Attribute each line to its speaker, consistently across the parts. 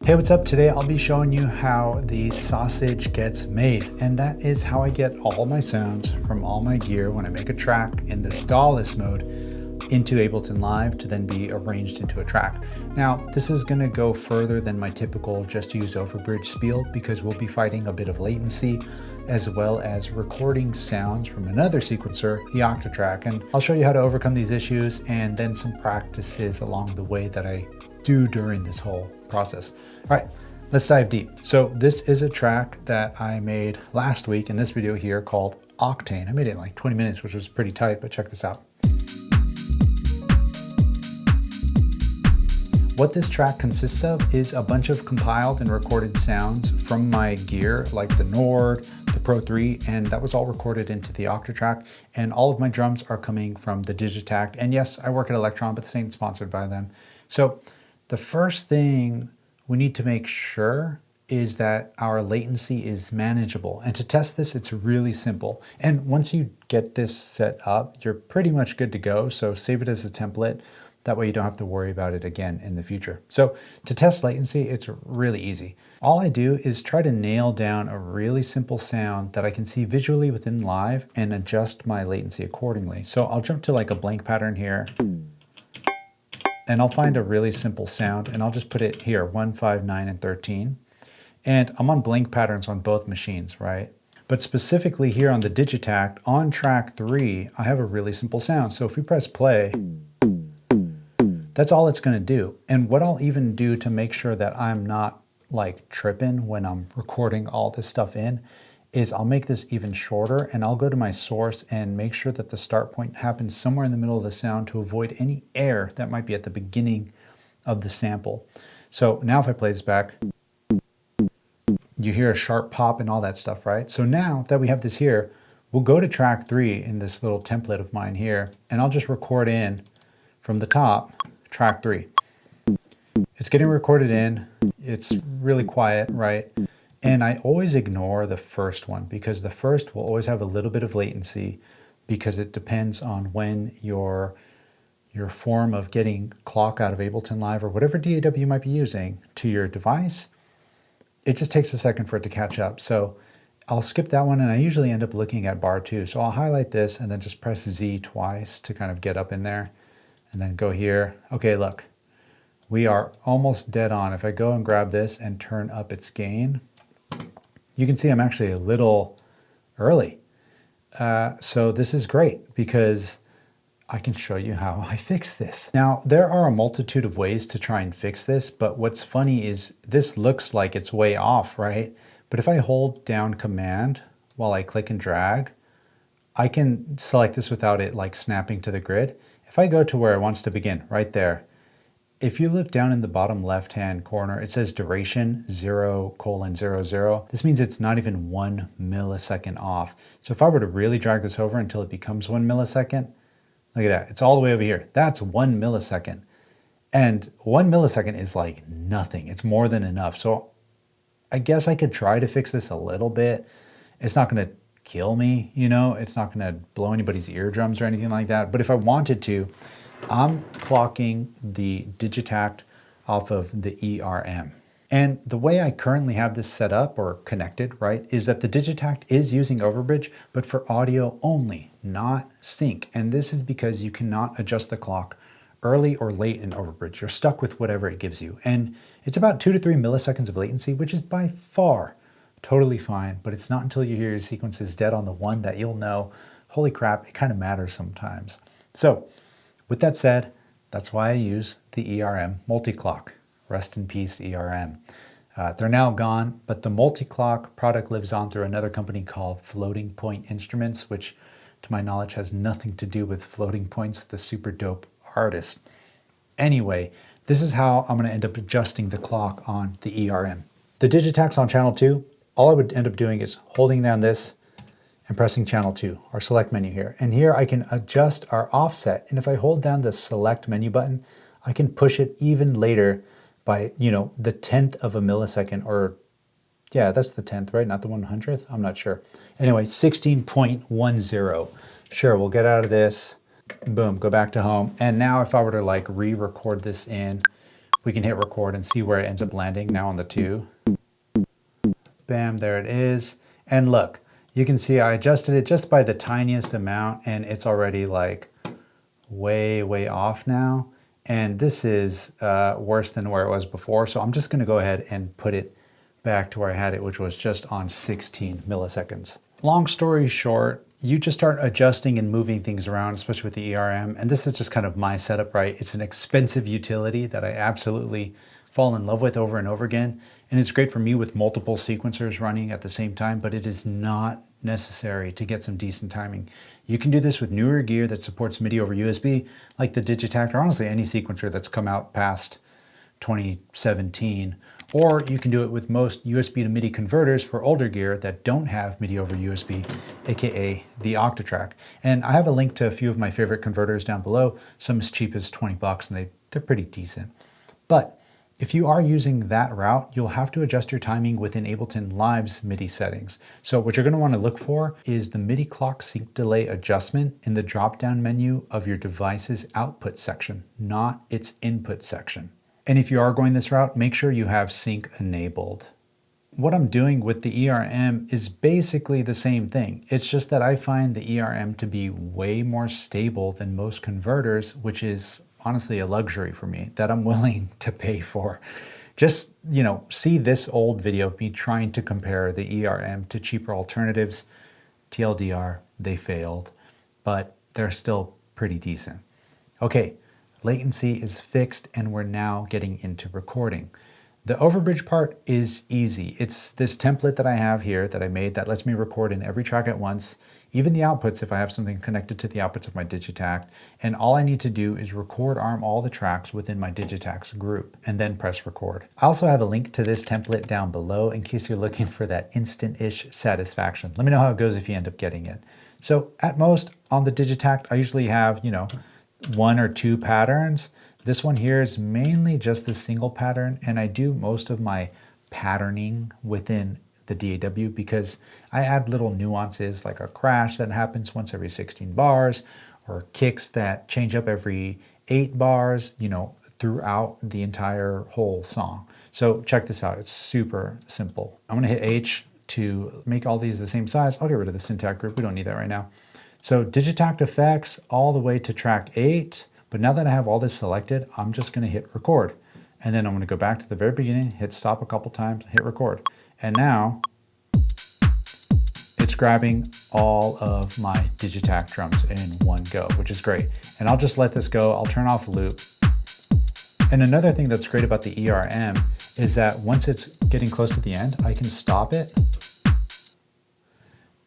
Speaker 1: Hey, what's up? Today I'll be showing you how the sausage gets made, and that is how I get all my sounds from all my gear when I make a track in this dawless mode into Ableton Live to then be arranged into a track. Now, this is going to go further than my typical just use Overbridge spiel because we'll be fighting a bit of latency as well as recording sounds from another sequencer, the Octatrack, and I'll show you how to overcome these issues and then some practices along the way that I do during this whole process. All right, let's dive deep. So this is a track that I made last week in this video here called Octane. I made it in like 20 minutes, which was pretty tight, but check this out. What this track consists of is a bunch of compiled and recorded sounds from my gear, like the Nord, the Pro 3, and that was all recorded into the Octatrack. And all of my drums are coming from the Digitact. And yes, I work at Electron, but this ain't sponsored by them. So the first thing we need to make sure is that our latency is manageable. And to test this, it's really simple. And once you get this set up, you're pretty much good to go. So save it as a template. That way you don't have to worry about it again in the future. So to test latency, it's really easy. All I do is try to nail down a really simple sound that I can see visually within Live and adjust my latency accordingly. So I'll jump to like a blank pattern here, and I'll find a really simple sound and I'll just put it here, 1, 5, 9, and 13. And I'm on blank patterns on both machines, right? But specifically here on the Digitact, on track 3, I have a really simple sound. So if we press play, that's all it's gonna do. And what I'll even do to make sure that I'm not like tripping when I'm recording all this stuff in is I'll make this even shorter and I'll go to my source and make sure that the start point happens somewhere in the middle of the sound to avoid any air that might be at the beginning of the sample. So now if I play this back, you hear a sharp pop and all that stuff, right? So now that we have this here, we'll go to track 3 in this little template of mine here, and I'll just record in from the top, track 3. It's getting recorded in, it's really quiet, right? And I always ignore the first one because the first will always have a little bit of latency because it depends on when your form of getting clock out of Ableton Live or whatever DAW you might be using to your device, it just takes a second for it to catch up. So I'll skip that one and I usually end up looking at bar 2. So I'll highlight this and then just press Z twice to kind of get up in there and then go here. Okay, look, we are almost dead on. If I go and grab this and turn up its gain, you can see I'm actually a little early. So this is great because I can show you how I fix this. Now, there are a multitude of ways to try and fix this, but what's funny is this looks like it's way off, right? But if I hold down Command while I click and drag, I can select this without it like snapping to the grid. If I go to where it wants to begin, right there, if you look down in the bottom left-hand corner, it says duration 0:00. This means it's not even 1 millisecond off. So if I were to really drag this over until it becomes 1 millisecond, look at that, it's all the way over here. That's 1 millisecond. And 1 millisecond is like nothing. It's more than enough. So I guess I could try to fix this a little bit. It's not gonna kill me, you know? It's not gonna blow anybody's eardrums or anything like that. But if I wanted to, I'm clocking the Digitact off of the ERM. And the way I currently have this set up or connected, right, is that the Digitact is using Overbridge, but for audio only, not sync. And this is because you cannot adjust the clock early or late in Overbridge. You're stuck with whatever it gives you. And it's about 2 to 3 milliseconds of latency, which is by far totally fine, but it's not until you hear your sequences dead on the one that you'll know, holy crap, it kind of matters sometimes. So with that said, that's why I use the ERM multi-clock. Rest in peace, ERM. They're now gone, but the multi-clock product lives on through another company called Floating Point Instruments, which to my knowledge has nothing to do with Floating Points, the super dope artist. Anyway, this is how I'm gonna end up adjusting the clock on the ERM. The Digitact's on channel 2. All I would end up doing is holding down this and pressing channel 2, our select menu here. And here I can adjust our offset. And if I hold down the select menu button, I can push it even later by, you know, the 10th of a millisecond, or yeah, that's the 10th, right? Not the 100th? I'm not sure. Anyway, 16.10. Sure, we'll get out of this. Boom, go back to home. And now if I were to like re-record this in we can hit record and see where it ends up landing now on the 2. Bam, there it is. And look, you can see I adjusted it just by the tiniest amount and it's already like way off now. And this is worse than where it was before. So I'm just gonna go ahead and put it back to where I had it, which was just on 16 milliseconds. Long story short, you just start adjusting and moving things around, especially with the ERM. And this is just kind of my setup, right? It's an expensive utility that I absolutely fall in love with over and over again. And it's great for me with multiple sequencers running at the same time, but it is not necessary to get some decent timing. You can do this with newer gear that supports MIDI over USB, like the Digitact, or honestly any sequencer that's come out past 2017. Or you can do it with most USB to MIDI converters for older gear that don't have MIDI over USB, aka the Octatrack. And I have a link to a few of my favorite converters down below, some as cheap as 20 bucks, and they're pretty decent. But if you are using that route, you'll have to adjust your timing within Ableton Live's MIDI settings. So what you're going to want to look for is the MIDI clock sync delay adjustment in the drop-down menu of your device's output section, not its input section. And if you are going this route, make sure you have sync enabled. What I'm doing with the ERM is basically the same thing. It's just that I find the ERM to be way more stable than most converters, which is honestly a luxury for me that I'm willing to pay for. Just, see this old video of me trying to compare the ERM to cheaper alternatives. TLDR, they failed, but they're still pretty decent. Okay, latency is fixed and we're now getting into recording. The overbridge part is easy. It's this template that I have here that I made that lets me record in every track at once, even the outputs if I have something connected to the outputs of my Digitact. And all I need to do is record arm all the tracks within my Digitact's group and then press record. I also have a link to this template down below in case you're looking for that instant-ish satisfaction. Let me know how it goes if you end up getting it. So at most on the Digitact, I usually have, 1 or 2 patterns. This one here is mainly just the single pattern, and I do most of my patterning within the DAW because I add little nuances like a crash that happens once every 16 bars or kicks that change up every 8 bars, throughout the entire whole song. So check this out, it's super simple. I'm gonna hit H to make all these the same size. I'll get rid of the Syntac group, we don't need that right now. So Digitact effects all the way to track 8. But now that I have all this selected, I'm just gonna hit record. And then I'm gonna go back to the very beginning, hit stop a couple times, hit record. And now it's grabbing all of my Digitact drums in one go, which is great. And I'll just let this go, I'll turn off loop. And another thing that's great about the ERM is that once it's getting close to the end, I can stop it.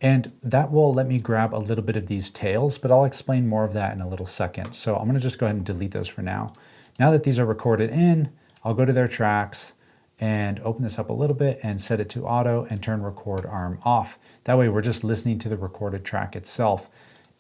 Speaker 1: And that will let me grab a little bit of these tails, but I'll explain more of that in a little second. So I'm gonna just go ahead and delete those for now. Now that these are recorded in, I'll go to their tracks and open this up a little bit and set it to auto and turn record arm off. That way we're just listening to the recorded track itself.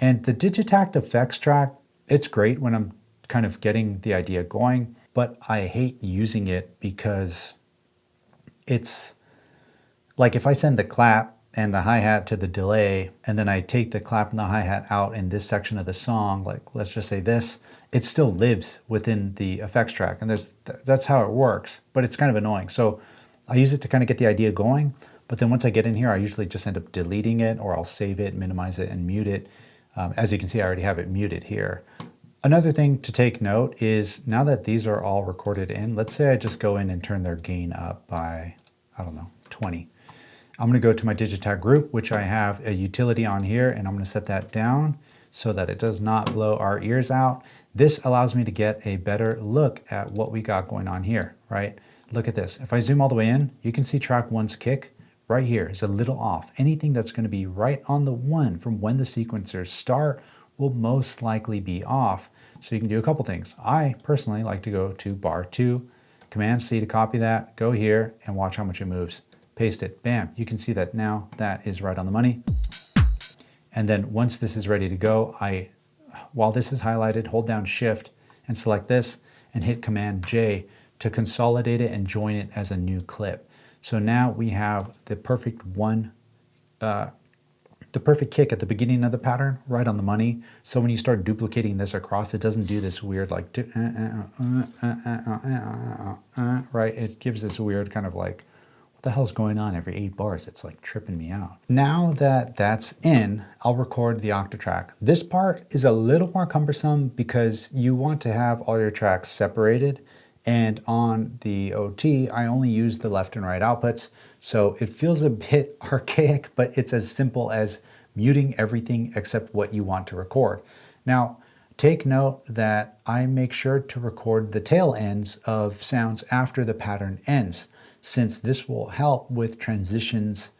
Speaker 1: And the Digitact effects track, it's great when I'm kind of getting the idea going, but I hate using it because it's like if I send the clap and the hi-hat to the delay, and then I take the clap and the hi-hat out in this section of the song, like let's just say this, it still lives within the effects track, and that's how it works, but it's kind of annoying. So I use it to kind of get the idea going, but then once I get in here, I usually just end up deleting it, or I'll save it, minimize it, and mute it. As you can see, I already have it muted here. Another thing to take note is now that these are all recorded in, let's say I just go in and turn their gain up by, 20. I'm gonna go to my Digitact group, which I have a utility on here, and I'm gonna set that down so that it does not blow our ears out. This allows me to get a better look at what we got going on here, right? Look at this. If I zoom all the way in, you can see track 1's kick right here is a little off. Anything that's gonna be right on the 1 from when the sequencers start will most likely be off. So you can do a couple things. I personally like to go to bar 2, Command C to copy that, go here and watch how much it moves. Paste it, bam, you can see that now that is right on the money. And then once this is ready to go, while this is highlighted, hold down Shift and select this and hit Command J to consolidate it and join it as a new clip. So now we have the perfect one the perfect kick at the beginning of the pattern, right on the money. So when you start duplicating this across, it doesn't do this weird like, right? It gives this weird kind of like, what the hell's going on every 8 bars? It's like tripping me out. Now that that's in, I'll record the octatrack. This part is a little more cumbersome because you want to have all your tracks separated. And on the OT, I only use the left and right outputs. So it feels a bit archaic, but it's as simple as muting everything except what you want to record. Now, take note that I make sure to record the tail ends of sounds after the pattern ends, since this will help with transitions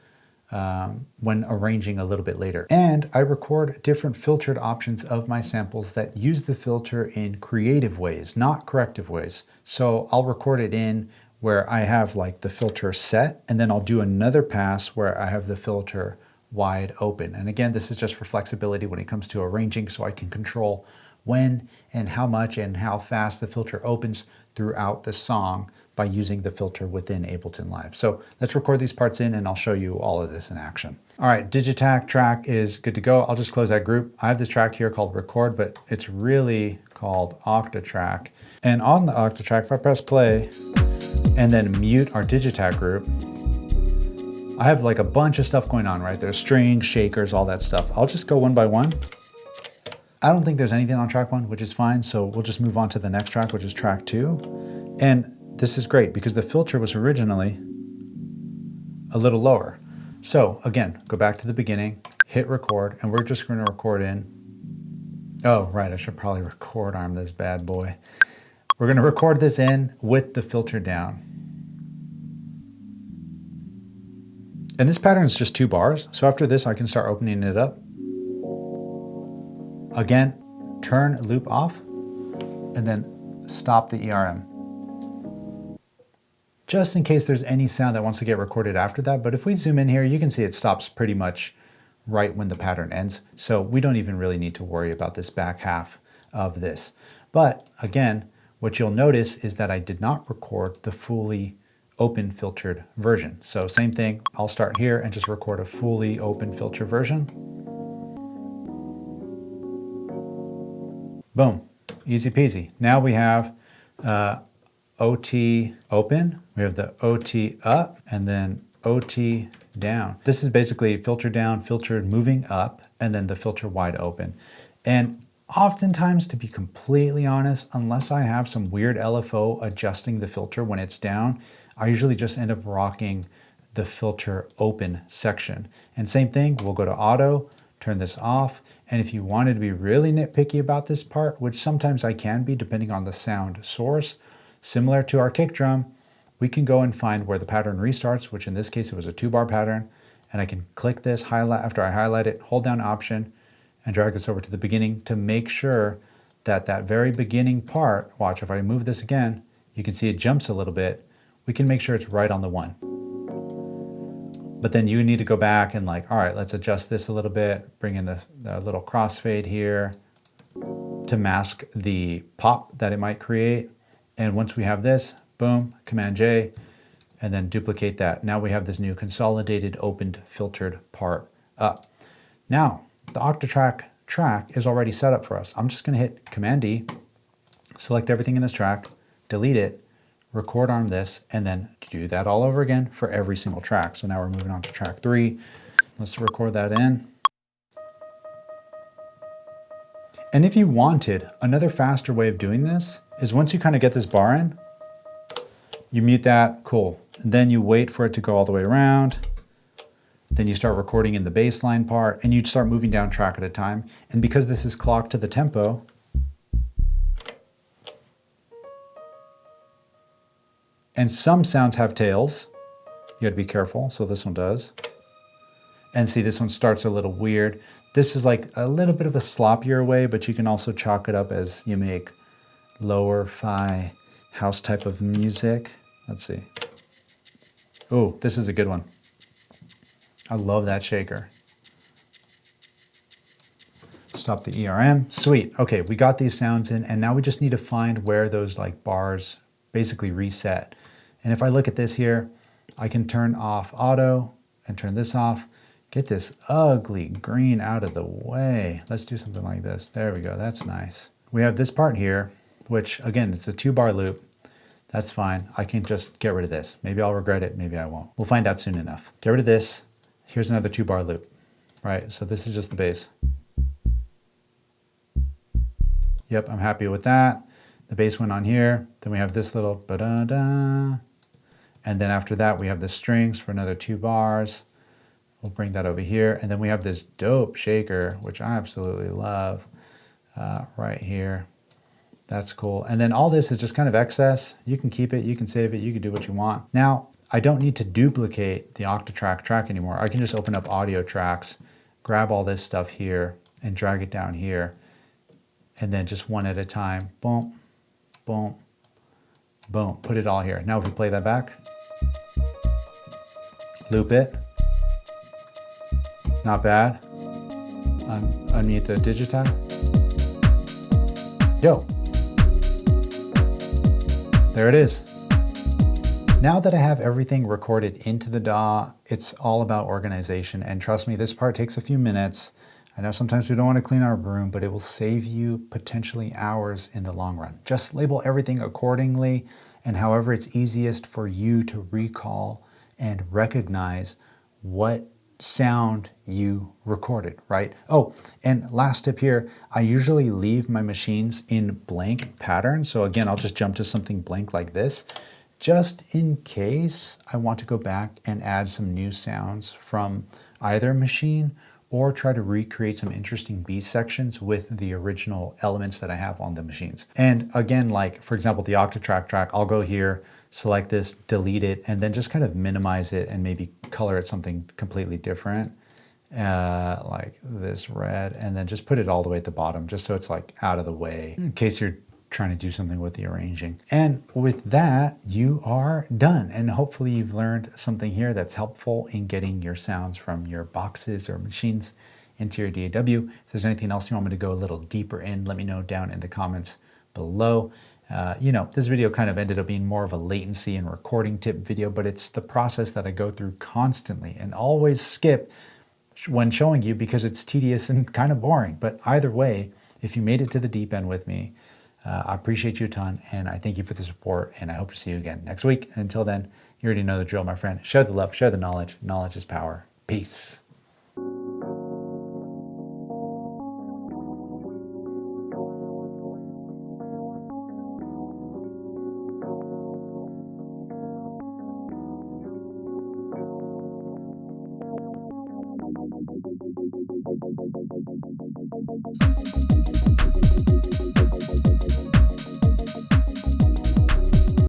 Speaker 1: when arranging a little bit later. And I record different filtered options of my samples that use the filter in creative ways, not corrective ways. So I'll record it in where I have like the filter set, and then I'll do another pass where I have the filter wide open. And again, this is just for flexibility when it comes to arranging, so I can control when and how much and how fast the filter opens throughout the song by using the filter within Ableton Live. So let's record these parts in and I'll show you all of this in action. All right, Digitac track is good to go. I'll just close that group. I have this track here called Record, but it's really called Octatrack. And on the Octatrack, if I press play and then mute our Digitac group, I have like a bunch of stuff going on, right? There's strings, shakers, all that stuff. I'll just go one by one. I don't think there's anything on track 1, which is fine. So we'll just move on to the next track, which is track 2. And this is great because the filter was originally a little lower. So again, go back to the beginning, hit record, and we're just going to record in. Oh, right, I should probably record arm this bad boy. We're going to record this in with the filter down. And this pattern is just 2 bars. So after this, I can start opening it up. Again, turn loop off and then stop the ERM. Just in case there's any sound that wants to get recorded after that. But if we zoom in here, you can see it stops pretty much right when the pattern ends. So we don't even really need to worry about this back half of this. But again, what you'll notice is that I did not record the fully open filtered version. So same thing, I'll start here and just record a fully open filter version. Boom, easy peasy. Now we have OT open, we have the OT up, and then OT down. This is basically filter down, filtered moving up, and then the filter wide open. And oftentimes, to be completely honest, unless I have some weird LFO adjusting the filter when it's down, I usually just end up rocking the filter open section. And same thing, we'll go to auto, turn this off. And if you wanted to be really nitpicky about this part, which sometimes I can be depending on the sound source, similar to our kick drum, we can go and find where the pattern restarts, which in this case, it was a 2-bar pattern. And I can click this, highlight after I highlight it, hold down Option, and drag this over to the beginning to make sure that that very beginning part, watch, if I move this again, you can see it jumps a little bit. We can make sure it's right on the 1. But then you need to go back and like, all right, let's adjust this a little bit, bring in the little crossfade here to mask the pop that it might create. And once we have this, boom, Command J, and then duplicate that. Now we have this new consolidated, opened, filtered part up. Now, the Octatrack track is already set up for us. I'm just gonna hit Command D, select everything in this track, delete it, record arm this, and then do that all over again for every single track. So now we're moving on to track 3. Let's record that in. And if you wanted, another faster way of doing this is once you kind of get this bar in, you mute that, cool. And then you wait for it to go all the way around. Then you start recording in the bass line part and you start moving down track at a time. And because this is clocked to the tempo, and some sounds have tails, you gotta be careful, so this one does. And see, this one starts a little weird. This is like a little bit of a sloppier way, but you can also chalk it up as you make lower-fi house type of music. Let's see. Oh, this is a good one. I love that shaker. Stop the ERM, sweet. Okay, we got these sounds in, and now we just need to find where those like bars basically reset. And if I look at this here, I can turn off auto and turn this off. Get this ugly green out of the way. Let's do something like this. There we go, that's nice. We have this part here, which again, it's a 2-bar loop. That's fine. I can just get rid of this. Maybe I'll regret it, maybe I won't. We'll find out soon enough. Get rid of this. Here's another 2-bar loop, right? So this is just the bass. Yep, I'm happy with that. The bass went on here. Then we have this little ba-da-da. And then after that, we have the strings for another 2 bars. We'll bring that over here. And then we have this dope shaker, which I absolutely love, right here. That's cool. And then all this is just kind of excess. You can keep it, you can save it, you can do what you want. Now, I don't need to duplicate the Octatrack track anymore. I can just open up audio tracks, grab all this stuff here, and drag it down here. And then just one at a time, boom, boom, boom, put it all here. Now if we play that back, loop it, not bad, unmute the digitime, yo, there it is. Now that I have everything recorded into the DAW, it's all about organization, and trust me, this part takes a few minutes. I know sometimes we don't want to clean our room, but it will save you potentially hours in the long run. Just label everything accordingly, and however it's easiest for you to recall and recognize what sound you recorded, right? Oh, and last tip here, I usually leave my machines in blank pattern. So again, I'll just jump to something blank like this, just in case I want to go back and add some new sounds from either machine or try to recreate some interesting beat sections with the original elements that I have on the machines. And again, like for example, the Octatrack track, I'll go here, select this, delete it, and then just kind of minimize it and maybe color it something completely different, like this red, and then just put it all the way at the bottom, just so it's like out of the way in case you're trying to do something with the arranging. And with that, you are done. And hopefully you've learned something here that's helpful in getting your sounds from your boxes or machines into your DAW. If there's anything else you want me to go a little deeper in, let me know down in the comments below. You know, this video kind of ended up being more of a latency and recording tip video, but it's the process that I go through constantly and always skip when showing you because it's tedious and kind of boring. But either way, if you made it to the deep end with me, I appreciate you a ton, and I thank you for the support, and I hope to see you again next week. And until then, you already know the drill, my friend. Share the love, share the knowledge. Knowledge is power. Peace.